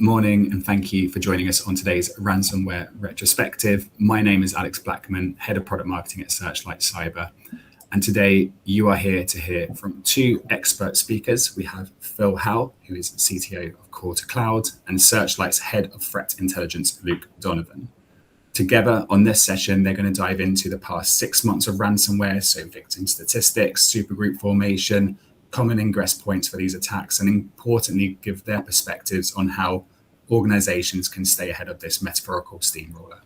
Morning, and thank you for joining us on today's ransomware retrospective. My name is Alex Blackman, Head of Product Marketing at Searchlight Cyber. And today you are here to hear from two expert speakers. We have Phil Howe, who is CTO of Core to Cloud, and Searchlight's Head of Threat Intelligence, Luke Donovan. Together on this session, they're going to dive into the past 6 months of ransomware, so victim statistics, supergroup formation, common ingress points for these attacks, and importantly, give their perspectives on how organizations can stay ahead of this metaphorical steamroller.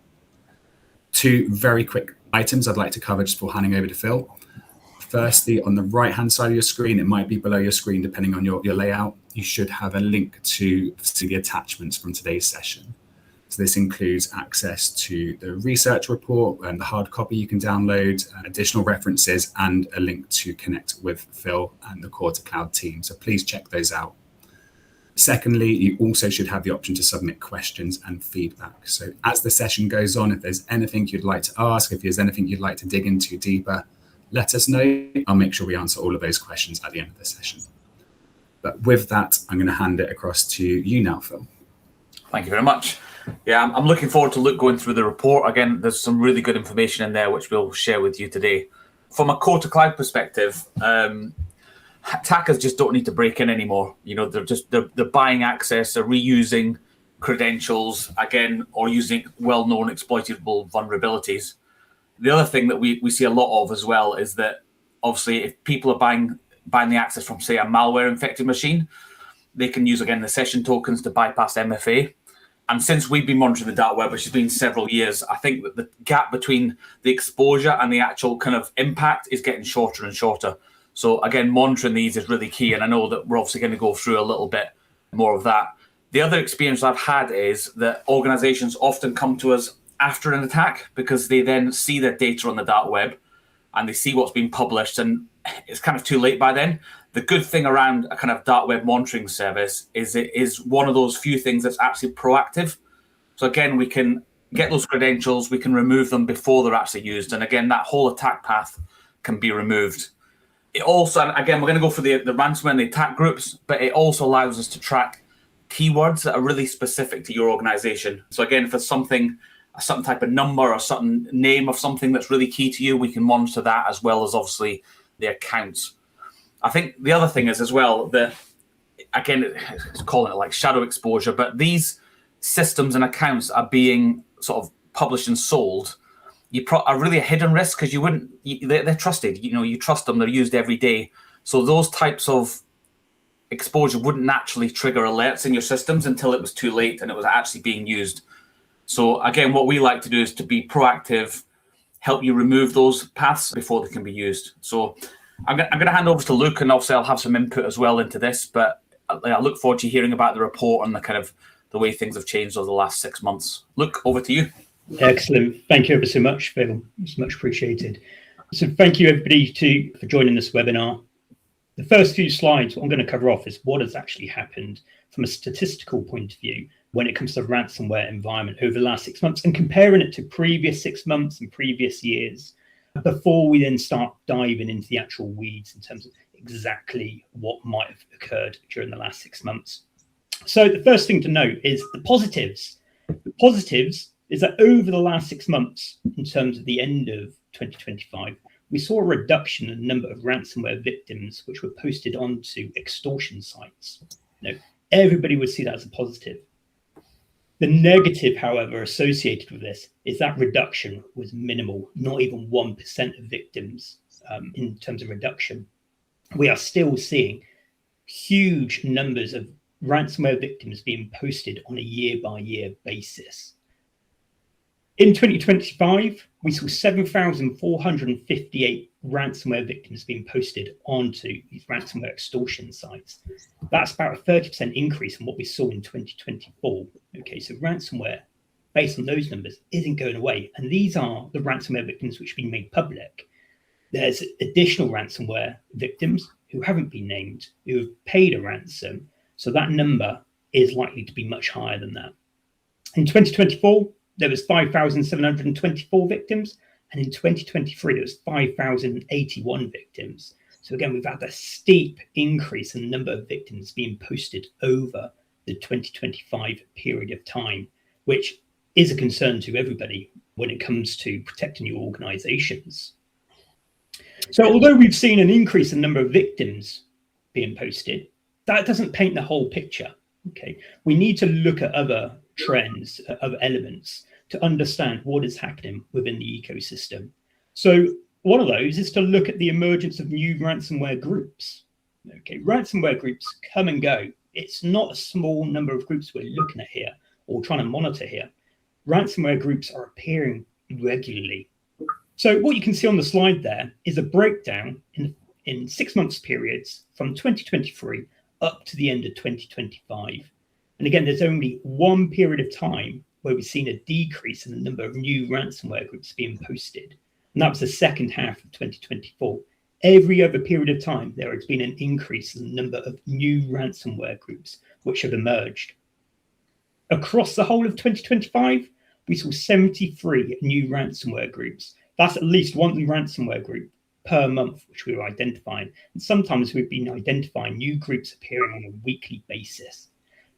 Two very quick items I'd like to cover just before handing over to Phil. Firstly, on the right-hand side of your screen, it might be below your screen depending on your layout, you should have a link to the attachments from today's session. So this includes access to the research report and the hard copy you can download, additional references, and a link to connect with Phil and the Core to Cloud team. So please check those out. Secondly, you also should have the option to submit questions and feedback. So as the session goes on, if there's anything you'd like to ask, if there's anything you'd like to dig into deeper, let us know. I'll make sure we answer all of those questions at the end of the session. But with that, I'm going to hand it across to you now, Phil. Thank you very much. Yeah, I'm looking forward to Luke going through the report. Again, there's some really good information in there which we'll share with you today. From a Core to Cloud perspective, attackers just don't need to break in anymore. You know, they're buying access, they're reusing credentials again, or using well-known exploitable vulnerabilities. The other thing that we see a lot of as well is that obviously if people are buying the access from, say, a malware infected machine, they can use again the session tokens to bypass MFA. And since we've been monitoring the dark web, which has been several years, I think that the gap between the exposure and the actual kind of impact is getting shorter and shorter. So again, monitoring these is really key. And I know that we're obviously going to go through a little bit more of that. The other experience I've had is that organizations often come to us after an attack because they then see their data on the dark web and they see what's been published, and it's kind of too late by then. The good thing around a kind of dark web monitoring service is it is one of those few things that's actually proactive. So again, we can get those credentials, we can remove them before they're actually used. And again, that whole attack path can be removed. It also, and again, we're going to go for the ransomware and the attack groups, but it also allows us to track keywords that are really specific to your organization. So again, for something, a certain type of number or a certain name of something that's really key to you, we can monitor that as well as obviously the accounts. I think the other thing is as well that, again, it's calling it like shadow exposure, but these systems and accounts are being sort of published and sold. Are really a hidden risk because they're trusted. You know, you trust them; they're used every day. So those types of exposure wouldn't naturally trigger alerts in your systems until it was too late and it was actually being used. So again, what we like to do is to be proactive, help you remove those paths before they can be used. So I'm going to hand over to Luke, and obviously I'll have some input as well into this. But I look forward to hearing about the report and the kind of the way things have changed over the last 6 months. Luke, over to you. Excellent. Thank you ever so much, Phil. It's much appreciated. So thank you, everybody, for joining this webinar. The first few slides, what I'm going to cover off is what has actually happened from a statistical point of view when it comes to the ransomware environment over the last 6 months and comparing it to previous 6 months and previous years before we then start diving into the actual weeds in terms of exactly what might have occurred during the last 6 months. So the first thing to note is the positives. The positives is that over the last 6 months, in terms of the end of 2025, we saw a reduction in the number of ransomware victims which were posted onto extortion sites. Now, everybody would see that as a positive. The negative, however, associated with this is that reduction was minimal, not even 1% of victims in terms of reduction. We are still seeing huge numbers of ransomware victims being posted on a year-by-year basis. In 2025, we saw 7,458 ransomware victims being posted onto these ransomware extortion sites. That's about a 30% increase from what we saw in 2024. Okay, so ransomware, based on those numbers, isn't going away. And these are the ransomware victims which have been made public. There's additional ransomware victims who haven't been named, who have paid a ransom. So that number is likely to be much higher than that. In 2024, there was 5,724 victims, and in 2023, there was 5,081 victims. So again, we've had a steep increase in the number of victims being posted over the 2025 period of time, which is a concern to everybody when it comes to protecting your organizations. So although we've seen an increase in the number of victims being posted, that doesn't paint the whole picture. Okay, we need to look at other trends, other elements to understand what is happening within the ecosystem. So one of those is to look at the emergence of new ransomware groups. Okay, ransomware groups come and go. It's not a small number of groups we're looking at here or trying to monitor here. Ransomware groups are appearing regularly. So what you can see on the slide there is a breakdown in 6 months periods from 2023 up to the end of 2025. And again, there's only one period of time where we've seen a decrease in the number of new ransomware groups being posted. And that was the second half of 2024. Every other period of time, there has been an increase in the number of new ransomware groups which have emerged. Across the whole of 2025, we saw 73 new ransomware groups. That's at least one ransomware group per month, which we were identifying. And sometimes we've been identifying new groups appearing on a weekly basis.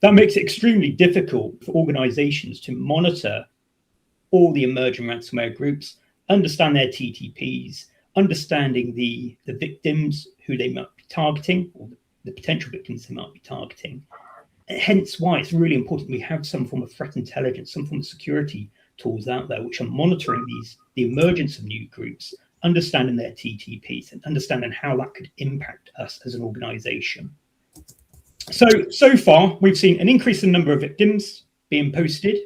That makes it extremely difficult for organizations to monitor all the emerging ransomware groups, understand their TTPs, understanding the victims who they might be targeting, or the potential victims they might be targeting. Hence why it's really important we have some form of threat intelligence, some form of security tools out there which are monitoring the emergence of new groups, understanding their TTPs and understanding how that could impact us as an organization. So far, we've seen an increase in the number of victims being posted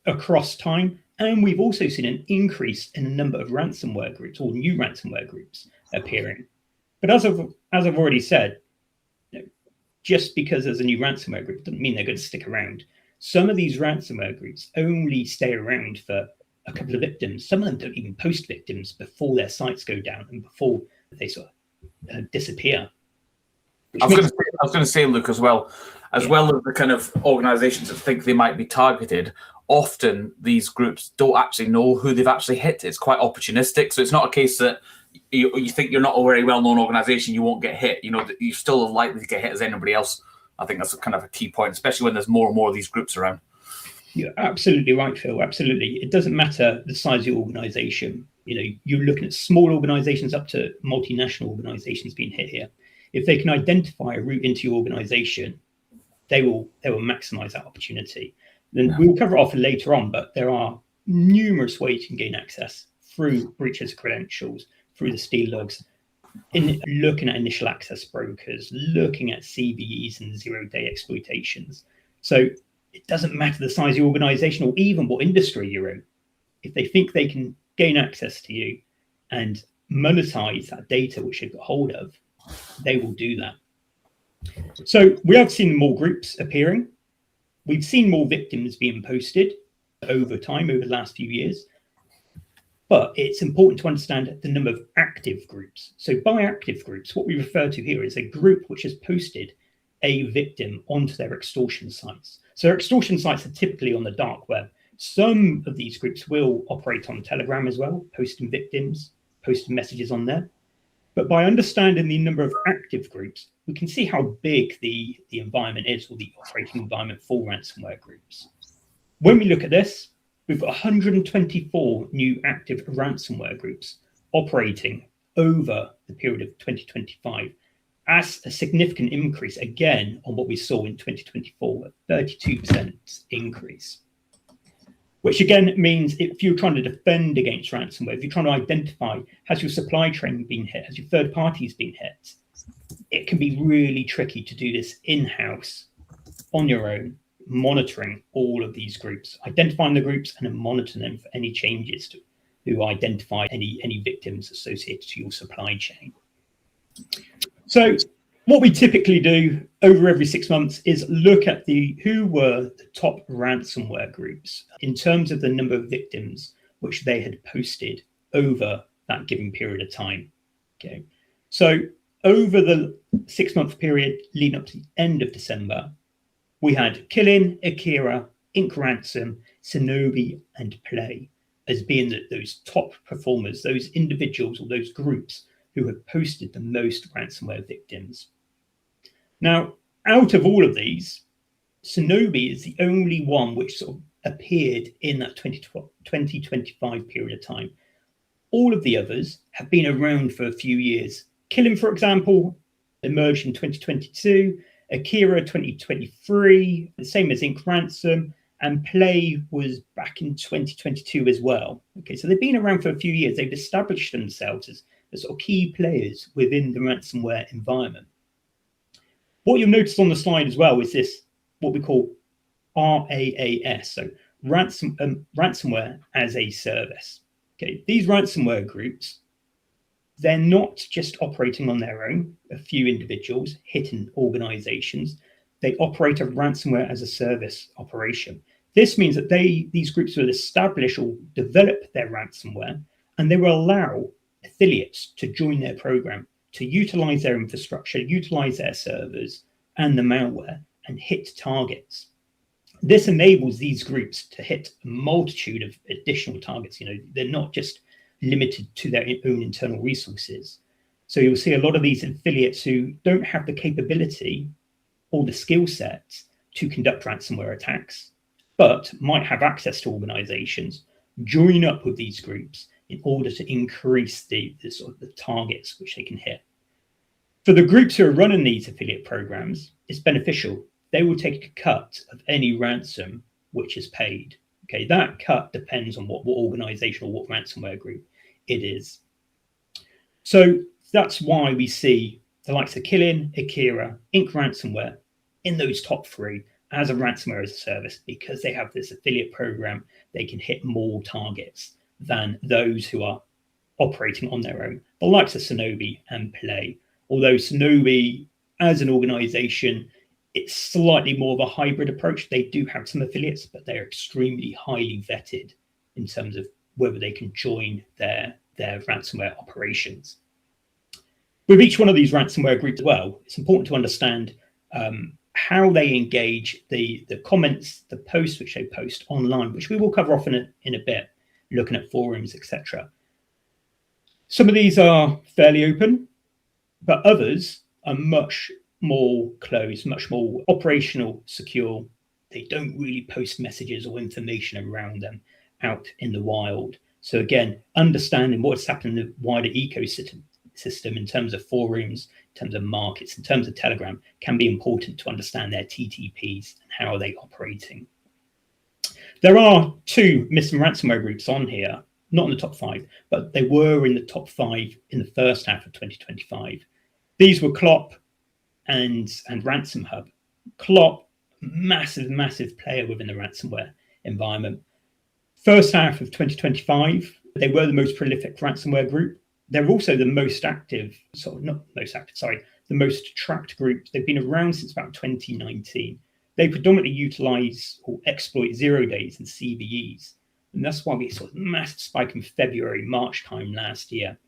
across time, and we've also seen an increase in the number of ransomware groups or new ransomware groups appearing. But as I've already said, just because there's a new ransomware group doesn't mean they're going to stick around. Some of these ransomware groups only stay around for a couple of victims. Some of them don't even post victims before their sites go down and before they sort of disappear. I was going to say, Luke, as well as the kind of organizations that think they might be targeted, often these groups don't actually know who they've actually hit. It's quite opportunistic. So it's not a case that you think you're not a very well-known organization, you won't get hit. You know, you're still as likely to get hit as anybody else. I think that's kind of a key point, especially when there's more and more of these groups around. You're absolutely right, Phil. Absolutely. It doesn't matter the size of your organization. You know, you're looking at small organizations up to multinational organizations being hit here. If they can identify a route into your organization, they will maximize that opportunity. Then we'll cover it off later on, but there are numerous ways you can gain access through breaches of credentials, through the steal logs, in looking at initial access brokers, looking at CVEs and zero-day exploitations. So it doesn't matter the size of your organization or even what industry you're in. If they think they can gain access to you and monetize that data which they've got hold of, they will do that. So we have seen more groups appearing. We've seen more victims being posted over time, over the last few years. But it's important to understand the number of active groups. So by active groups, what we refer to here is a group which has posted a victim onto their extortion sites. So extortion sites are typically on the dark web. Some of these groups will operate on Telegram as well, posting victims, posting messages on there. But by understanding the number of active groups, we can see how big the environment is, or the operating environment for ransomware groups. When we look at this, we've got 124 new active ransomware groups operating over the period of 2025. That's a significant increase, again, on what we saw in 2024, a 32% increase. Which again means if you're trying to defend against ransomware, if you're trying to identify, has your supply chain been hit, has your third parties been hit, it can be really tricky to do this in-house on your own, monitoring all of these groups, identifying the groups and then monitoring them for any changes to identify any victims associated to your supply chain. So what we typically do over every 6 months is look at who were the top ransomware groups in terms of the number of victims which they had posted over that given period of time. Okay, so over the 6-month period leading up to the end of December, we had Killin, Akira, Ink Ransom, Shinobi, and Play as being those top performers, those individuals or those groups who have posted the most ransomware victims. Now, out of all of these, Sonobi is the only one which sort of appeared in that 2025 period of time. All of the others have been around for a few years. Killing, for example, emerged in 2022, Akira 2023, the same as Ink Ransom, and Play was back in 2022 as well. Okay, so they've been around for a few years. They've established themselves as sort of key players within the ransomware environment. What you'll notice on the slide as well is this, what we call RAAS, so ransomware as a service. Okay, these ransomware groups, they're not just operating on their own, a few individuals hitting organizations. They operate a ransomware as a service operation. This means that these groups will establish or develop their ransomware, and they will allow affiliates to join their program, to utilize their infrastructure, utilize their servers and the malware, and hit targets. This enables these groups to hit a multitude of additional targets. They're not just limited to their own internal resources. So you'll see a lot of these affiliates who don't have the capability or the skill sets to conduct ransomware attacks, but might have access to organizations, join up with these groups in order to increase the sort of the targets which they can hit. For the groups who are running these affiliate programs, it's beneficial. They will take a cut of any ransom which is paid. Okay, that cut depends on what organization or what ransomware group it is. So that's why we see the likes of Killing, Akira, Ink Ransomware in those top three as a ransomware as a service, because they have this affiliate program. They can hit more targets than those who are operating on their own, the likes of Sonobi and Play. Although Sonobi as an organization, it's slightly more of a hybrid approach. They do have some affiliates, but they're extremely highly vetted in terms of whether they can join their ransomware operations. With each one of these ransomware groups as well, it's important to understand how they engage the comments, the posts which they post online, which we will cover off in a bit, looking at forums, etc. Some of these are fairly open, but others are much more closed, much more operational, secure. They don't really post messages or information around them out in the wild. So again, understanding what's happening in the wider ecosystem in terms of forums, in terms of markets, in terms of Telegram, can be important to understand their TTPs and how are they operating. There are two missing ransomware groups on here, not in the top 5, but they were in the top 5 in the first half of 2025. These were Clop and Ransom Hub. Clop, massive player within the ransomware environment. First half of 2025, they were the most prolific ransomware group. They're also the most active, the most tracked group. They've been around since about 2019. They predominantly utilize or exploit 0 days and CVEs. And that's why we saw a massive spike in February, March time last year.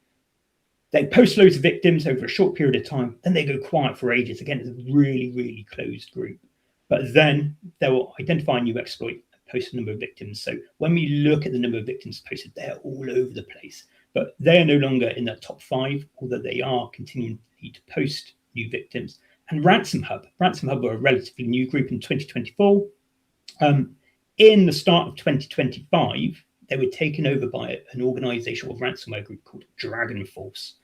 They post loads of victims over a short period of time, then they go quiet for ages. Again, it's a really closed group. But then they will identify a new exploit and post a number of victims. So when we look at the number of victims posted, they're all over the place. But they are no longer in the top 5, although they are continuing to post new victims. And Ransom Hub were a relatively new group in 2024. In the start of 2025, they were taken over by an organization or ransomware group called Dragon Force.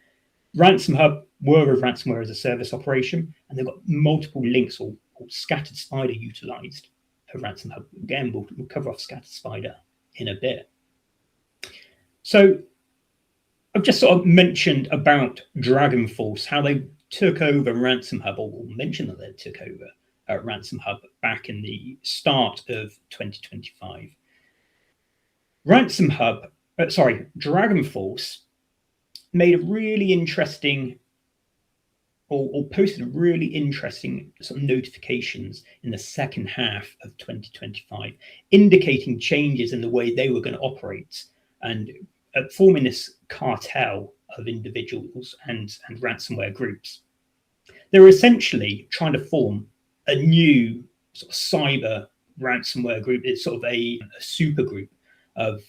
Ransom Hub were a ransomware as a service operation, and they've got multiple links or Scattered Spider utilized a Ransom Hub. Again, we'll cover off Scattered Spider in a bit. So I've just sort of mentioned about Dragon Force, how they took over Ransom Hub, or mentioned that they took over Ransom Hub back in the start of 2025. Dragon Force made a really interesting or posted really interesting sort of notifications in the second half of 2025, indicating changes in the way they were going to operate and forming this cartel of individuals and ransomware groups. They were essentially trying to form a new sort of cyber ransomware group. It's sort of a super group of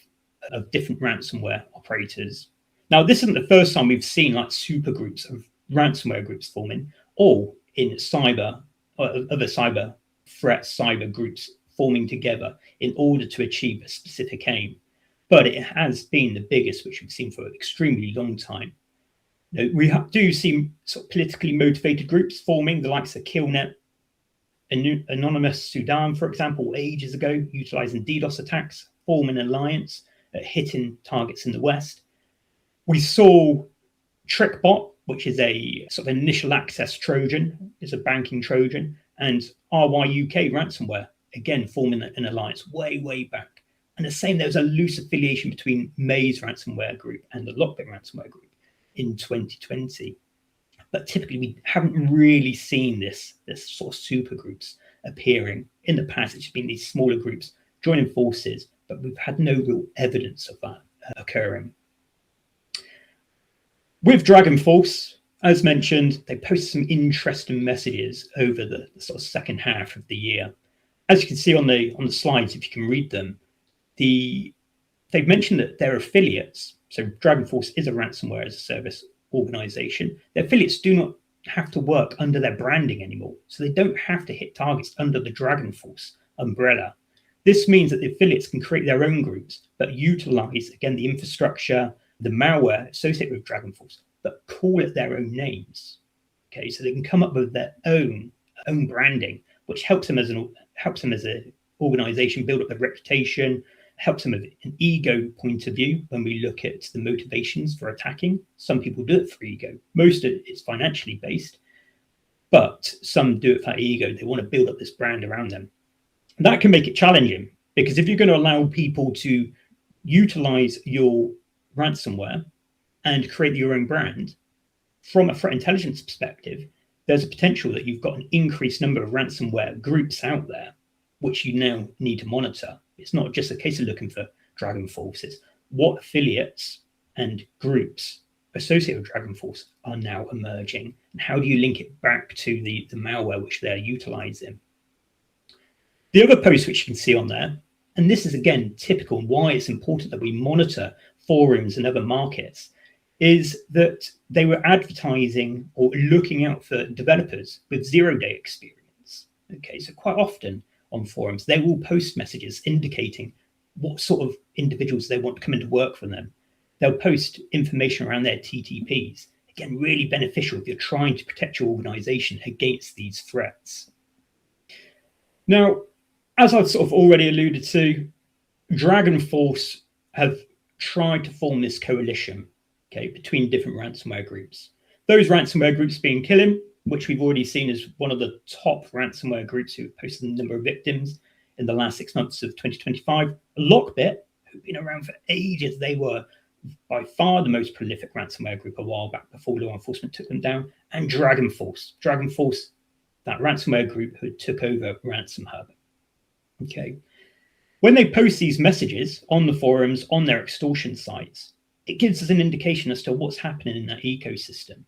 different ransomware operators. Now, this isn't the first time we've seen like super groups of ransomware groups forming, or in cyber other cyber threats, cyber groups forming together in order to achieve a specific aim. But it has been the biggest, which we've seen for an extremely long time. We do see sort of politically motivated groups forming, the likes of Killnet, Anonymous Sudan, for example, ages ago, utilizing DDoS attacks, form an alliance, hitting targets in the West. We saw TrickBot, which is a sort of initial access Trojan, is a banking Trojan, and RYUK ransomware, again, forming an alliance way back. And the same, there was a loose affiliation between Maze ransomware group and the Lockbit ransomware group in 2020. But typically, we haven't really seen this sort of super groups appearing. In the past, it's been these smaller groups joining forces, but we've had no real evidence of that occurring. With Dragon Force, as mentioned, they posted some interesting messages over the sort of second half of the year. As you can see on the slides, if you can read them, they've mentioned that their affiliates, so Dragon Force is a ransomware as a service organization, their affiliates do not have to work under their branding anymore. So they don't have to hit targets under the Dragon Force umbrella. This means that the affiliates can create their own groups, but utilize, again, the infrastructure, the malware associated with Dragon Force, but call it their own names. Okay, so they can come up with their own branding, which helps them as an organization build up a reputation, helps them with an ego point of view when we look at the motivations for attacking. Some people do it for ego. Most of it is financially based, but some do it for ego. They want to build up this brand around them. And that can make it challenging, because if you're going to allow people to utilize your ransomware and create your own brand, from a threat intelligence perspective, there's a potential that you've got an increased number of ransomware groups out there, which you now need to monitor. It's not just a case of looking for Dragon Force, it's what affiliates and groups associated with Dragon Force are now emerging, and how do you link it back to the malware which they're utilizing. The other post which you can see on there, and this is again typical and why it's important that we monitor forums and other markets, is that they were advertising or looking out for developers with 0-day experience. Okay, so quite often on forums, they will post messages indicating what sort of individuals they want to come into work for them. They'll post information around their TTPs. Again, really beneficial if you're trying to protect your organization against these threats. Now, as I've sort of already alluded to, Dragon Force have tried to form this coalition, okay, between different ransomware groups. Those ransomware groups being Killing, which we've already seen as one of the top ransomware groups who have posted the number of victims in the last 6 months of 2025. Lockbit, who've been around for ages, they were by far the most prolific ransomware group a while back before law enforcement took them down. And Dragon Force, that ransomware group who took over Ransom Hub. Okay. When they post these messages on the forums, on their extortion sites, it gives us an indication as to what's happening in that ecosystem.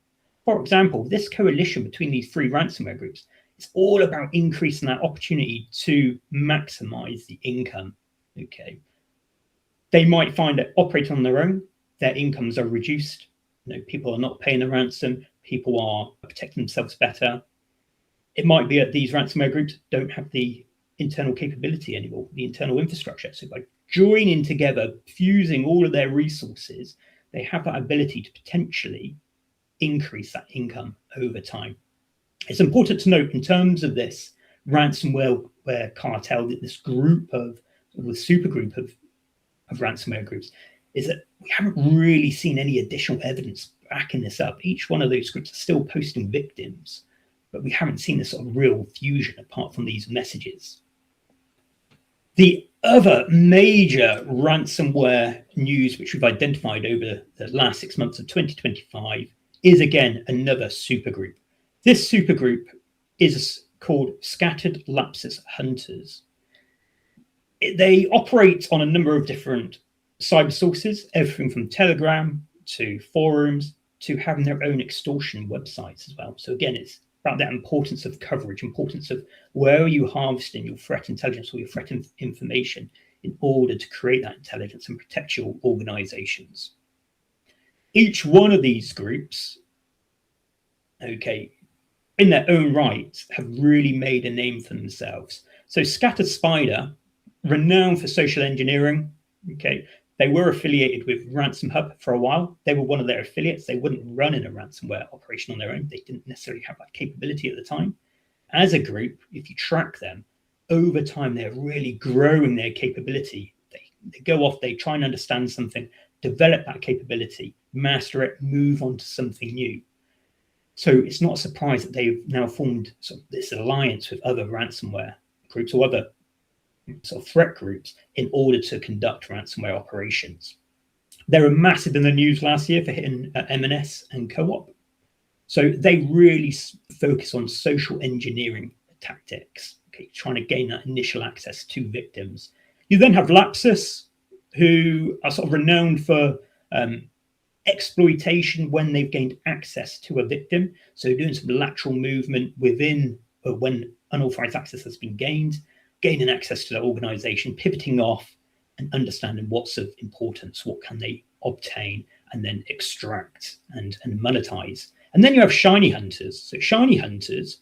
For example, this coalition between these three ransomware groups is all about increasing that opportunity to maximize the income. Okay. They might find that operating on their own, their incomes are reduced. People are not paying the ransom. People are protecting themselves better. It might be that these ransomware groups don't have the internal capability anymore, the internal infrastructure. So by joining together, fusing all of their resources, they have that ability to potentially increase that income over time. It's important to note in terms of this ransomware cartel, that this group of, the super group of ransomware groups, is that we haven't really seen any additional evidence backing this up. Each one of those groups are still posting victims, but we haven't seen this sort of real fusion apart from these messages. The other major ransomware news which we've identified over the last 6 months of 2025 is again another supergroup. This supergroup is called Scattered Lapsus Hunters. They operate on a number of different cyber sources, everything from Telegram to forums to having their own extortion websites as well. So again, it's about that importance of coverage, importance of where are you harvesting your threat intelligence or your threat information in order to create that intelligence and protect your organizations. Each one of these groups, okay, in their own right, have really made a name for themselves. So Scattered Spider, renowned for social engineering, okay, they were affiliated with Ransom Hub for a while. They were one of their affiliates. They wouldn't run in a ransomware operation on their own. They didn't necessarily have that capability at the time. As a group, if you track them, over time, they're really growing their capability. They go off, they try and understand something, develop that capability, master it, move on to something new. So it's not a surprise that they've now formed sort of this alliance with other ransomware groups or other sort of threat groups in order to conduct ransomware operations. They were massive in the news last year for hitting M&S and Co-op. So they really focus on social engineering tactics, okay, trying to gain that initial access to victims. You then have Lapsus, who are sort of renowned for exploitation when they've gained access to a victim. So doing some lateral movement within when unauthorized access has been gained, gaining access to the organization, pivoting off and understanding what's of importance, what can they obtain and then extract and monetize. And then you have shiny hunters. So shiny hunters,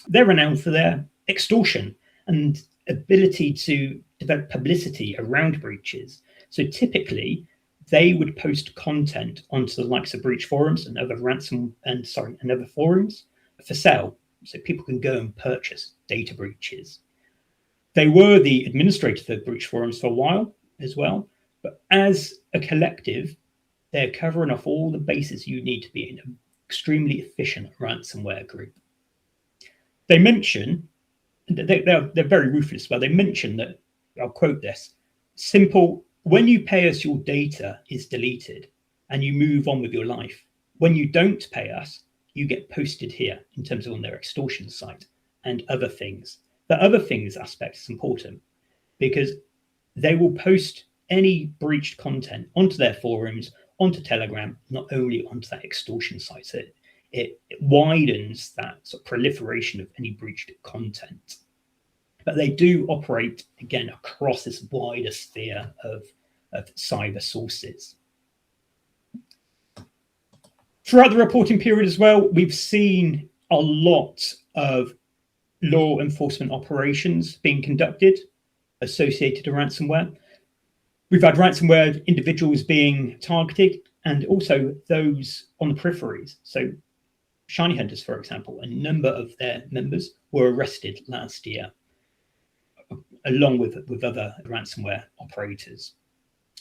they're renowned for their extortion and ability to develop publicity around breaches. So typically, they would post content onto the likes of breach forums and other other forums for sale, so people can go and purchase data breaches. They were the administrator for breach forums for a while as well, but as a collective, they're covering off all the bases you need to be in an extremely efficient ransomware group. They mention, they're very ruthless, but they mention that, I'll quote this, simple, when you pay us, your data is deleted and you move on with your life. When you don't pay us, you get posted here in terms of on their extortion site and other things. The other things aspect is important because they will post any breached content onto their forums, onto Telegram, not only onto that extortion site. So it widens that sort of proliferation of any breached content. But they do operate, again, across this wider sphere of cyber sources. Throughout the reporting period as well, we've seen a lot of law enforcement operations being conducted associated to ransomware. We've had ransomware individuals being targeted and also those on the peripheries. So Shiny Hunters, for example, a number of their members were arrested last year, along with other ransomware operators.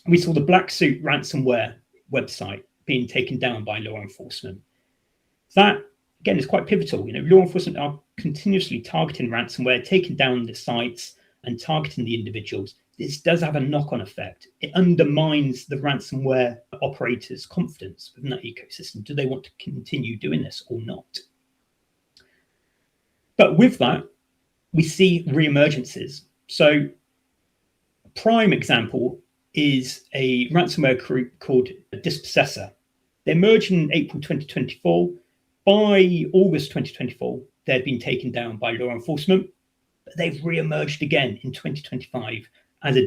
We saw the Black Suit ransomware website being taken down by law enforcement. That, again, is quite pivotal. Law enforcement are continuously targeting ransomware, taking down the sites and targeting the individuals. This does have a knock-on effect. It undermines the ransomware operators' confidence within that ecosystem. Do they want to continue doing this or not? But with that, we see re-emergences. So a prime example is a ransomware group called Dispossessor. They emerged in April 2024. By August 2024, they'd been taken down by law enforcement, but they've re-emerged again in 2025 as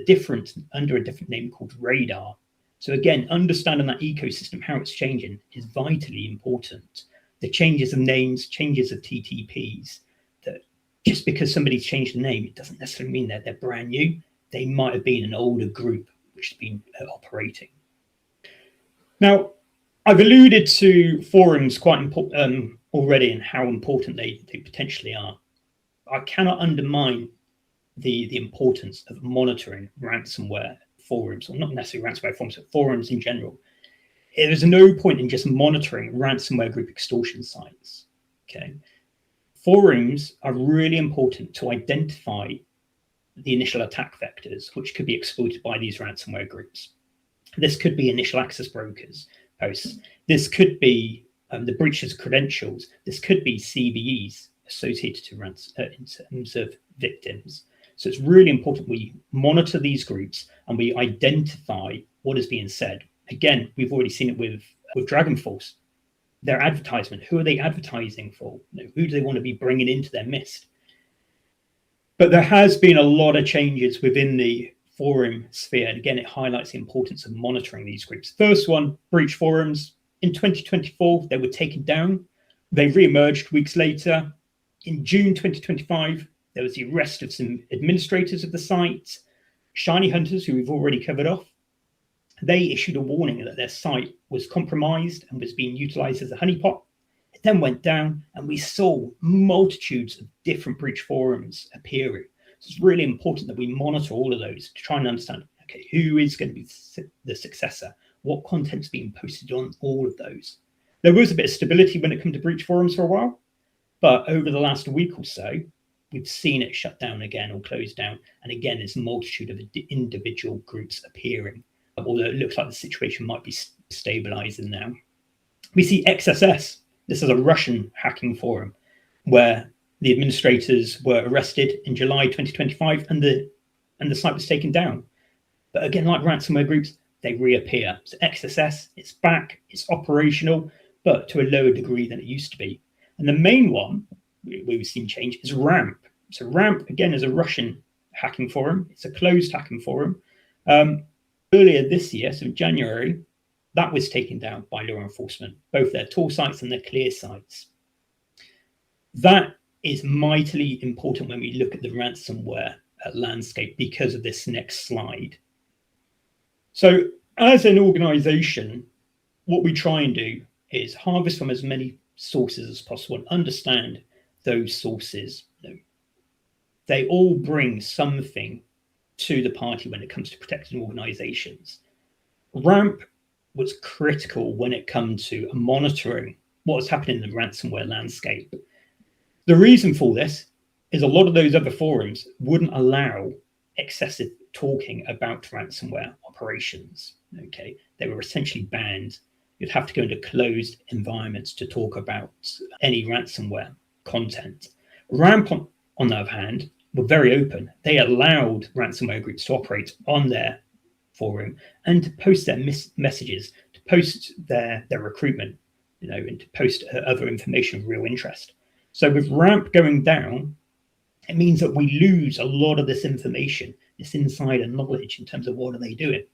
under a different name called Radar. So again, understanding that ecosystem, how it's changing, is vitally important. The changes of names, changes of TTPs, that just because somebody's changed the name, it doesn't necessarily mean that they're brand new. They might have been an older group which has been operating. Now, I've alluded to forums quite already and how important they potentially are. I cannot undermine the importance of monitoring ransomware forums, or not necessarily ransomware forums, but forums in general. There is no point in just monitoring ransomware group extortion sites. Okay, forums are really important to identify the initial attack vectors, which could be exploited by these ransomware groups. This could be initial access brokers posts. This could be the breaches of credentials. This could be CVEs associated to in terms of victims. So it's really important we monitor these groups and we identify what is being said. Again, we've already seen it with Dragonforce. Their advertisement, who are they advertising for? Who do they want to be bringing into their midst? But there has been a lot of changes within the forum sphere. And again, it highlights the importance of monitoring these groups. First one, breach forums. In 2024, they were taken down. They re-emerged weeks later. In June 2025, there was the arrest of some administrators of the site, Shiny Hunters, who we've already covered off. They issued a warning that their site was compromised and was being utilized as a honeypot. It then went down, and we saw multitudes of different breach forums appearing. So it's really important that we monitor all of those to try and understand, okay, who is going to be the successor? What content's being posted on all of those? There was a bit of stability when it came to breach forums for a while, but over the last week or so, we've seen it shut down again or closed down. And again, there's a multitude of individual groups appearing, although it looks like the situation might be stabilizing now. We see XSS. This is a Russian hacking forum where the administrators were arrested in July 2025 and the site was taken down. But again, like ransomware groups, they reappear. So XSS, it's back, it's operational, but to a lower degree than it used to be. And the main one we've seen change is RAMP. So RAMP, again, is a Russian hacking forum. It's a closed hacking forum. Earlier this year, so in January, that was taken down by law enforcement, both their Tor sites and their Clear sites. That is mightily important when we look at the ransomware landscape because of this next slide. So as an organization, what we try and do is harvest from as many sources as possible and understand those sources. They all bring something to the party when it comes to protecting organizations. RAMP was critical when it comes to monitoring what was happening in the ransomware landscape. The reason for this is a lot of those other forums wouldn't allow excessive talking about ransomware operations. Okay, they were essentially banned. You'd have to go into closed environments to talk about any ransomware content. RAMP, on the other hand, were very open. They allowed ransomware groups to operate on their forum and to post their messages, to post their recruitment, and to post other information of real interest. So with RAMP going down, it means that we lose a lot of this information, this insider knowledge in terms of what are they doing.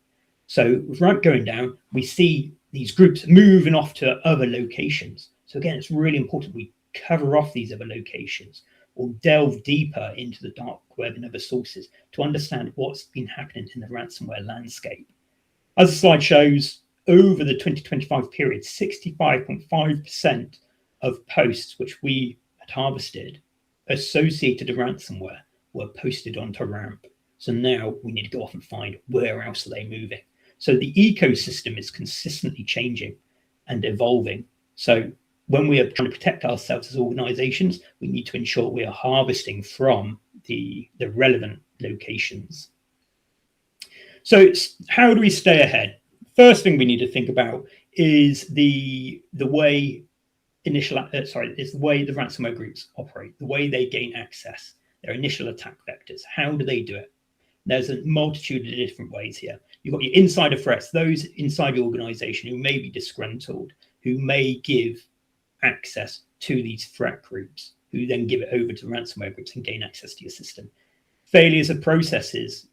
So with RAMP going down, we see these groups moving off to other locations. So again, it's really important we cover off these other locations or delve deeper into the dark web and other sources to understand what's been happening in the ransomware landscape. As the slide shows, over the 2025 period, 65.5% of posts which we had harvested associated with ransomware were posted onto RAMP. So now we need to go off and find where else are they moving. So the ecosystem is consistently changing and evolving. So when we are trying to protect ourselves as organizations, we need to ensure we are harvesting from the relevant locations. So how do we stay ahead? First thing we need to think about is the way the ransomware groups operate, the way they gain access, their initial attack vectors. How do they do it? There's a multitude of different ways here. You've got your insider threats, those inside your organization who may be disgruntled, who may give access to these threat groups, who then give it over to ransomware groups and gain access to your system. Failures of processes,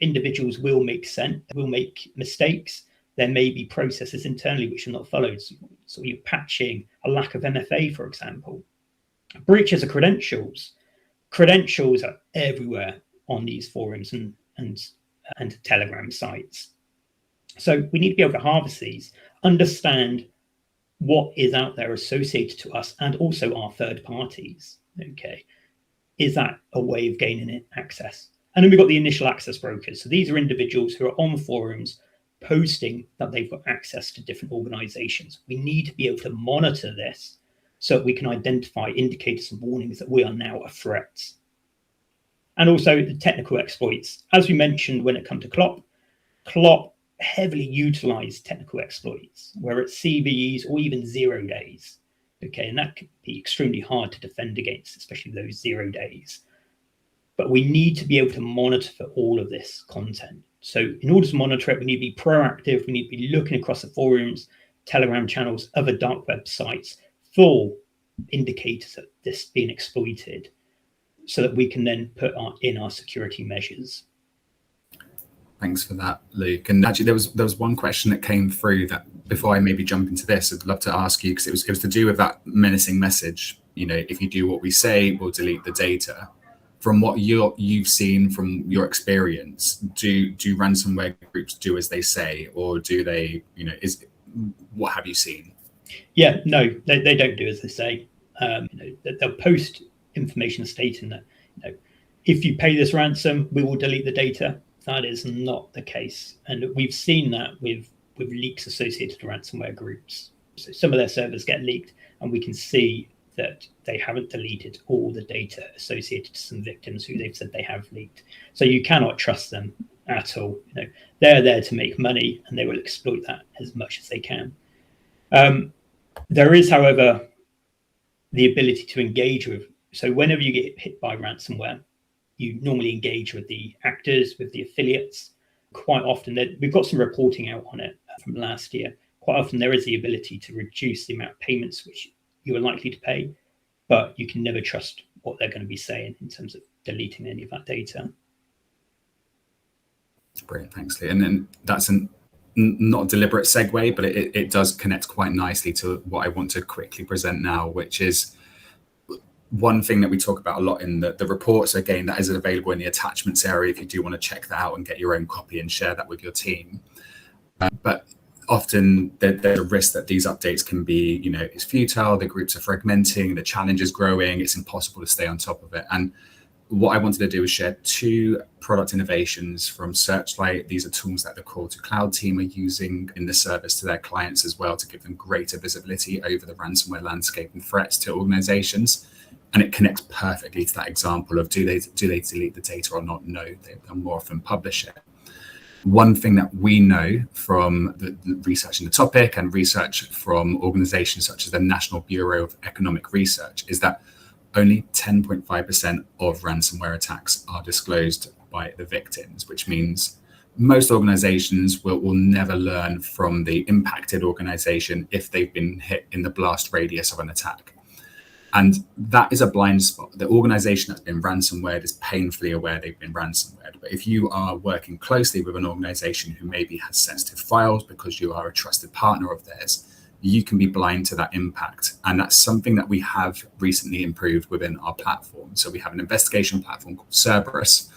individuals will make mistakes. There may be processes internally which are not followed. So you're patching a lack of MFA, for example. Breaches of credentials. Credentials are everywhere on these forums and Telegram sites. So we need to be able to harvest these, understand what is out there associated to us and also our third parties. Okay, is that a way of gaining access? And then we've got the initial access brokers. So these are individuals who are on forums posting that they've got access to different organizations. We need to be able to monitor this so that we can identify indicators and warnings that we are now a threat. And also the technical exploits. As we mentioned, when it comes to Clop heavily utilized technical exploits, where it's CVEs or even 0 days. Okay, and that can be extremely hard to defend against, especially those 0 days. But we need to be able to monitor for all of this content. So in order to monitor it, we need to be proactive. We need to be looking across the forums, Telegram channels, other dark web sites for indicators that this being exploited, so that we can then put in our security measures. Thanks for that, Luke. And actually, there was one question that came through that before I maybe jump into this, I'd love to ask you, because it was to do with that menacing message. If you do what we say, we'll delete the data. From what you've seen from your experience, do ransomware groups do as they say, or do they? What have you seen? Yeah, no, they don't do as they say. They'll post information stating that if you pay this ransom, we will delete the data. That is not the case, and we've seen that with leaks associated to ransomware groups. So some of their servers get leaked, and we can see that they haven't deleted all the data associated to some victims who they've said they have leaked. So you cannot trust them at all. They're there to make money, and they will exploit that as much as they can. There is, however, the ability to engage with. So whenever you get hit by ransomware, you normally engage with the actors, with the affiliates. Quite often, we've got some reporting out on it from last year. Quite often, there is the ability to reduce the amount of payments which you are likely to pay, but you can never trust what they're going to be saying in terms of deleting any of that data. Brilliant, thanks, Lee. And then that's not a deliberate segue, but it does connect quite nicely to what I want to quickly present now, which is one thing that we talk about a lot in the reports. Again, that is available in the attachments area if you do want to check that out and get your own copy and share that with your team. But often there's a risk that these updates can be, it's futile, the groups are fragmenting, the challenge is growing, it's impossible to stay on top of it. And what I wanted to do is share 2 product innovations from Searchlight. These are tools that the Call to Cloud team are using in the service to their clients as well, to give them greater visibility over the ransomware landscape and threats to organizations. And it connects perfectly to that example of do they delete the data or not? No, they'll more often publish it. One thing that we know from the research in the topic and research from organizations such as the National Bureau of Economic Research is that only 10.5% of ransomware attacks are disclosed by the victims, which means most organizations will never learn from the impacted organization if they've been hit in the blast radius of an attack. And that is a blind spot. The organization that's been ransomwared is painfully aware they've been ransomwared. But if you are working closely with an organization who maybe has sensitive files because you are a trusted partner of theirs, you can be blind to that impact. And that's something that we have recently improved within our platform. So we have an investigation platform called Cerberus.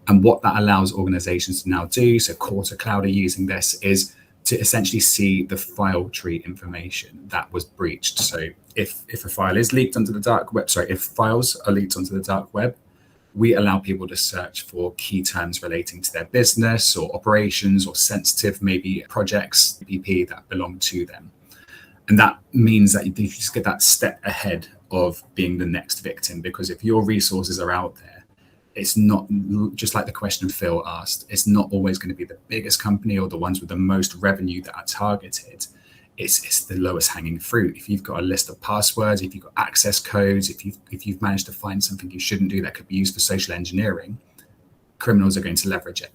And what that allows organizations to now do, so Call to Cloud are using this, is to essentially see the file tree information that was breached. So if a file is leaked onto the dark web, if files are leaked onto the dark web, we allow people to search for key terms relating to their business or operations or sensitive maybe projects, BP that belong to them. And that means that you just get that step ahead of being the next victim, because if your resources are out there, it's not just like the question Phil asked, it's not always going to be the biggest company or the ones with the most revenue that are targeted. It's the lowest hanging fruit. If you've got a list of passwords, if you've got access codes, if you've managed to find something you shouldn't do that could be used for social engineering, criminals are going to leverage it.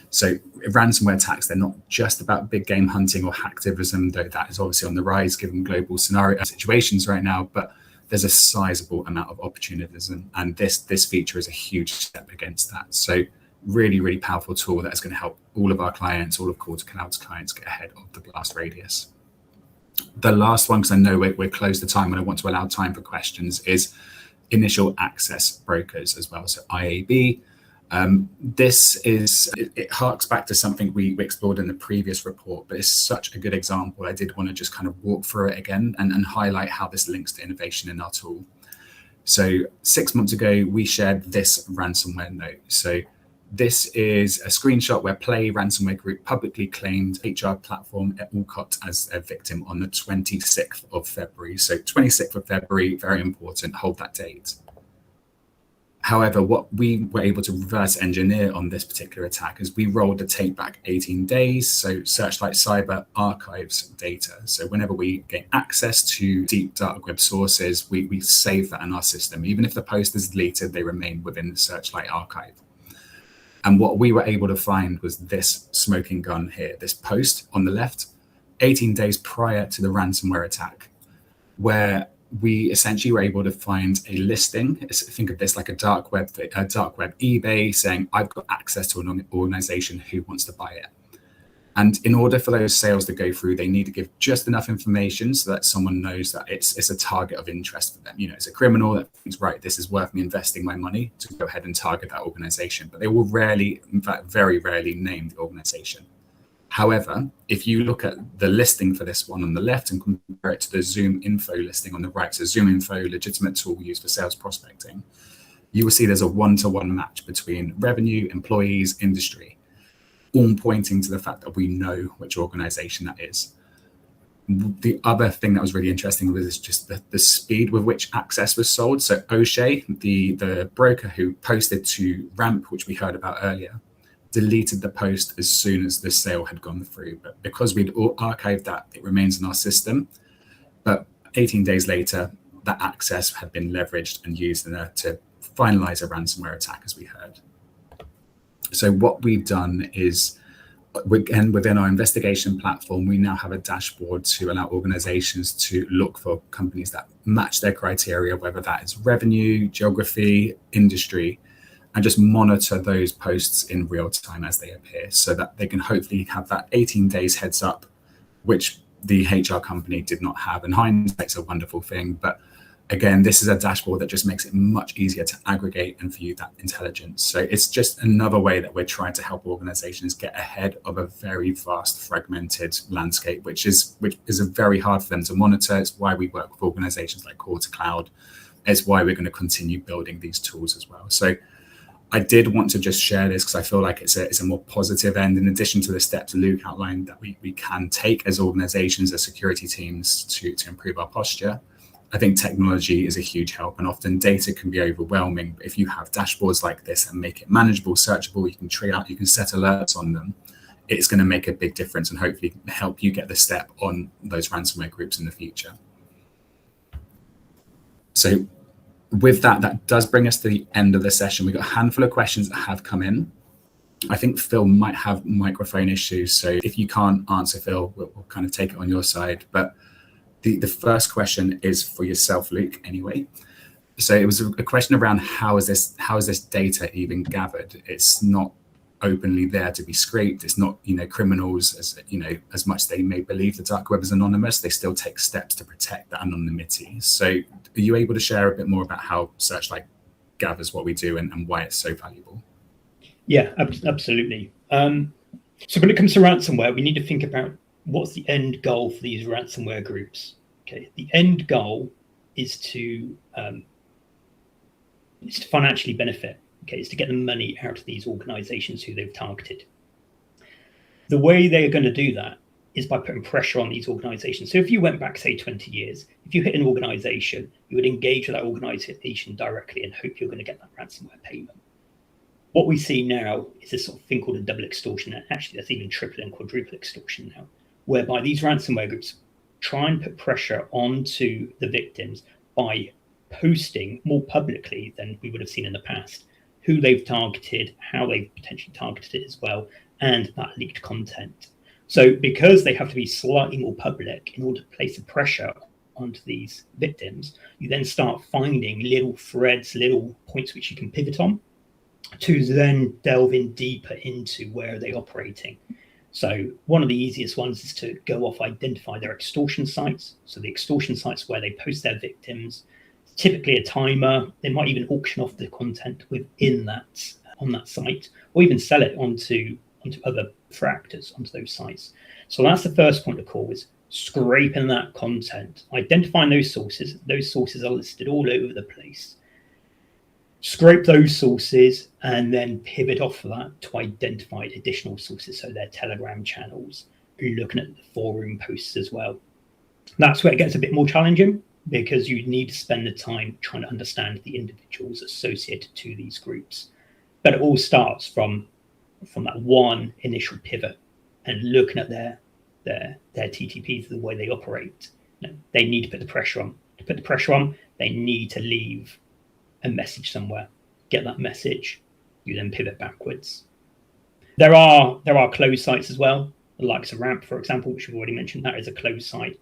So ransomware attacks, they're not just about big game hunting or hacktivism, though that is obviously on the rise given global scenario situations right now, but there's a sizable amount of opportunism, and this feature is a huge step against that. So really, really powerful tool that is going to help all of our clients, all of Call to Cloud's clients get ahead of the blast radius. The last one, because I know we're close to time and I want to allow time for questions, is initial access brokers as well. So IAB. It harks back to something we explored in the previous report, but it's such a good example. I did want to just kind of walk through it again and highlight how this links to innovation in our tool. So 6 months ago, we shared this ransomware note. So this is a screenshot where Play ransomware group publicly claimed HR platform at Alcott as a victim on the 26th of February. So 26th of February, very important, hold that date. However, what we were able to reverse engineer on this particular attack is we rolled the tape back 18 days. So Searchlight Cyber archives data. So whenever we gain access to deep dark web sources, we save that in our system. Even if the post is deleted, they remain within the Searchlight archive. And what we were able to find was this smoking gun here, this post on the left, 18 days prior to the ransomware attack, where we essentially were able to find a listing. Think of this like a dark web eBay saying, I've got access to an organization who wants to buy it. And in order for those sales to go through, they need to give just enough information so that someone knows that it's a target of interest for them. It's a criminal that thinks, right, this is worth me investing my money to go ahead and target that organization. But they will rarely, in fact, very rarely name the organization. However, if you look at the listing for this one on the left and compare it to the Zoom Info listing on the right, so Zoom Info, legitimate tool used for sales prospecting, you will see there's a one-to-one match between revenue, employees, industry, all pointing to the fact that we know which organization that is. The other thing that was really interesting was just the speed with which access was sold. So O'Shea, the broker who posted to Ramp, which we heard about earlier, deleted the post as soon as the sale had gone through. But because we'd archived that, it remains in our system. But 18 days later, that access had been leveraged and used to finalize a ransomware attack, as we heard. So what we've done is, again, within our investigation platform, we now have a dashboard to allow organizations to look for companies that match their criteria, whether that is revenue, geography, industry, and just monitor those posts in real time as they appear so that they can hopefully have that 18 days heads up, which the HR company did not have. And hindsight's a wonderful thing, but again, this is a dashboard that just makes it much easier to aggregate and view that intelligence. So it's just another way that we're trying to help organizations get ahead of a very vast, fragmented landscape, which is very hard for them to monitor. It's why we work with organizations like Core to Cloud. It's why we're going to continue building these tools as well. So I did want to just share this because I feel like it's a more positive end, in addition to the steps Luke outlined that we can take as organizations, as security teams to improve our posture. I think technology is a huge help, and often data can be overwhelming. But if you have dashboards like this and make it manageable, searchable, you can tree out, you can set alerts on them, it's going to make a big difference and hopefully help you get the step on those ransomware groups in the future. So with that does bring us to the end of the session. We've got a handful of questions that have come in. I think Phil might have microphone issues, so if you can't answer, Phil, we'll kind of take it on your side. But the first question is for yourself, Luke, anyway. So it was a question around how is this data even gathered? It's not openly there to be scraped. It's not, criminals, as much as they may believe the dark web is anonymous, they still take steps to protect that anonymity. So are you able to share a bit more about how Searchlight gathers what we do and why it's so valuable? Yeah, absolutely. So when it comes to ransomware, we need to think about what's the end goal for these ransomware groups. Okay, the end goal is to financially benefit. Okay, it's to get the money out of these organizations who they've targeted. The way they are going to do that is by putting pressure on these organizations. So if you went back, say, 20 years, if you hit an organization, you would engage with that organization directly and hope you're going to get that ransomware payment. What we see now is this sort of thing called a double extortion. And actually, that's even triple and quadruple extortion now, whereby these ransomware groups try and put pressure onto the victims by posting more publicly than we would have seen in the past who they've targeted, how they've potentially targeted it as well, and that leaked content. So because they have to be slightly more public in order to place the pressure onto these victims, you then start finding little threads, little points which you can pivot on to then delve in deeper into where they're operating. So one of the easiest ones is to go off, identify their extortion sites. So the extortion sites where they post their victims, typically a timer. They might even auction off the content within that on that site, or even sell it onto other threat actors onto those sites. So that's the first point of call, is scraping that content, identifying those sources. Those sources are listed all over the place. Scrape those sources and then pivot off of that to identify additional sources. So their Telegram channels, looking at the forum posts as well. That's where it gets a bit more challenging, because you need to spend the time trying to understand the individuals associated to these groups. But it all starts from that one initial pivot and looking at their TTPs, the way they operate. They need to put the pressure on. To put the pressure on, they need to leave a message somewhere. Get that message, you then pivot backwards. There are closed sites as well, the likes of Ramp, for example, which we've already mentioned. That is a closed site.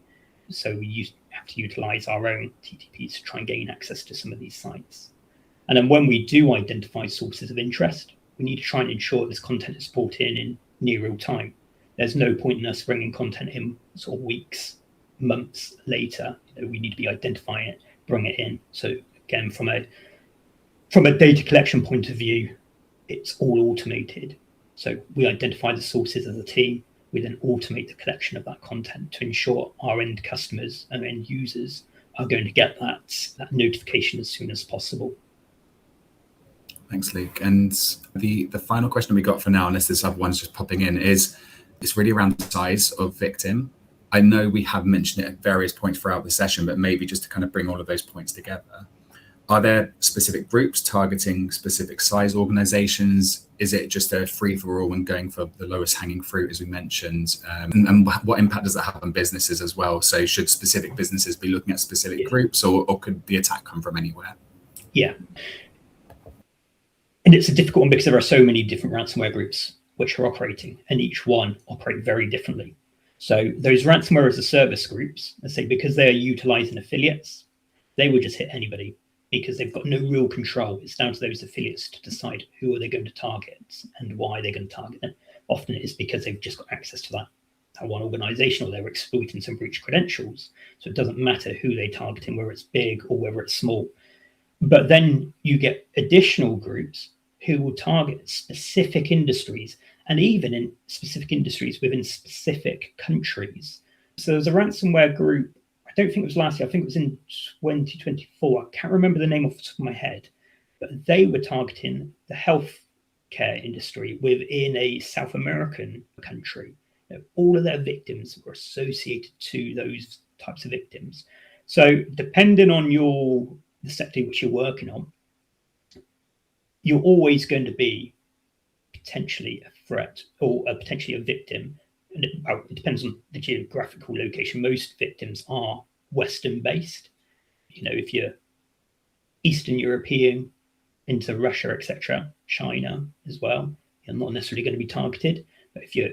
So you have to utilize our own TTPs to try and gain access to some of these sites. And then when we do identify sources of interest, we need to try and ensure this content is brought in near real time. There's no point in us bringing content in sort of weeks, months later. We need to be identifying it, bring it in. So again, from a data collection point of view, it's all automated. So we identify the sources as a team. We then automate the collection of that content to ensure our end customers and end users are going to get that notification as soon as possible. Thanks, Luke. And the final question we got for now, unless this other one's just popping in, is it's really around the size of victim. I know we have mentioned it at various points throughout the session, but maybe just to kind of bring all of those points together. Are there specific groups targeting specific size organizations? Is it just a free-for-all and going for the lowest hanging fruit, as we mentioned? And what impact does that have on businesses as well? So should specific businesses be looking at specific groups, or could the attack come from anywhere? Yeah. And it's a difficult one because there are so many different ransomware groups which are operating, and each one operate very differently. So those ransomware as a service groups, let's say, because they are utilizing affiliates, they will just hit anybody because they've got no real control. It's down to those affiliates to decide who are they going to target and why they're going to target them. Often it is because they've just got access to that one organization, or they're exploiting some breach credentials. So it doesn't matter who they're targeting, whether it's big or whether it's small. But then you get additional groups who will target specific industries, and even in specific industries within specific countries. So there's a ransomware group, I don't think it was last year, I think it was in 2024. I can't remember the name off the top of my head, but they were targeting the healthcare industry within a South American country. All of their victims were associated to those types of victims. So depending on the sector which you're working on, you're always going to be potentially a threat or potentially a victim. And it depends on the geographical location. Most victims are Western based. If you're Eastern European into Russia, etc., China as well, you're not necessarily going to be targeted. But if you're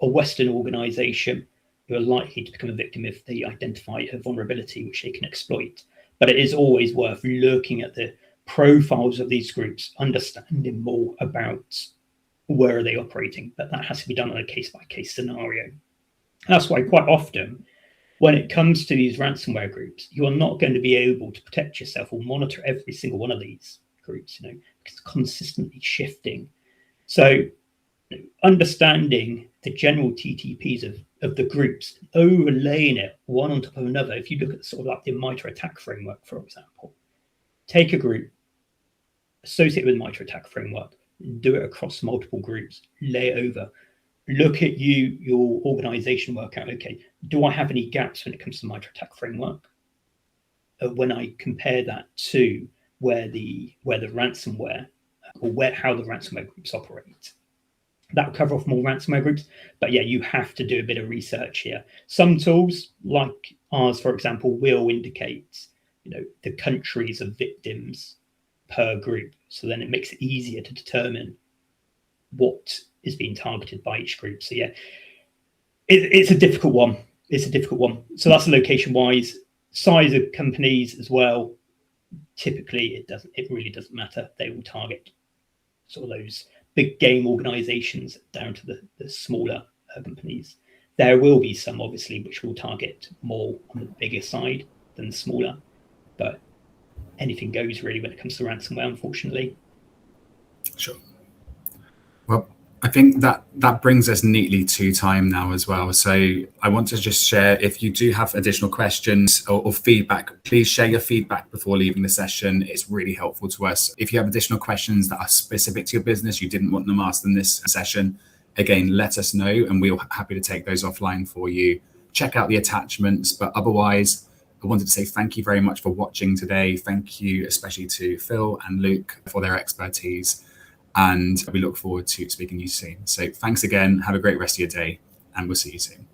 a Western organization, you're likely to become a victim if they identify a vulnerability which they can exploit. But it is always worth looking at the profiles of these groups, understanding more about where are they operating, but that has to be done on a case-by-case scenario. That's why quite often, when it comes to these ransomware groups, you are not going to be able to protect yourself or monitor every single one of these groups, because it's constantly shifting. So understanding the general TTPs of the groups, overlaying it one on top of another. If you look at sort of like the MITRE ATT&CK framework, for example, take a group, associate with MITRE ATT&CK framework, do it across multiple groups, lay it over, look at your organization, work out, okay, do I have any gaps when it comes to MITRE ATT&CK framework? When I compare that to where the ransomware or how the ransomware groups operate. That will cover off more ransomware groups, but yeah, you have to do a bit of research here. Some tools, like ours, for example, will indicate, the countries of victims per group. So then it makes it easier to determine what is being targeted by each group. So yeah, it's a difficult one. So that's location-wise. Size of companies as well. Typically, it really doesn't matter. They will target sort of those big game organizations down to the smaller companies. There will be some, obviously, which will target more on the bigger side than the smaller, but anything goes really when it comes to ransomware, unfortunately. Sure. Well, I think that brings us neatly to time now as well. So I want to just share, if you do have additional questions or feedback, please share your feedback before leaving the session. It's really helpful to us. If you have additional questions that are specific to your business, you didn't want them asked in this session, again, let us know and we're happy to take those offline for you. Check out the attachments, but otherwise, I wanted to say thank you very much for watching today. Thank you especially to Phil and Luke for their expertise. And we look forward to speaking to you soon. So thanks again. Have a great rest of your day and we'll see you soon.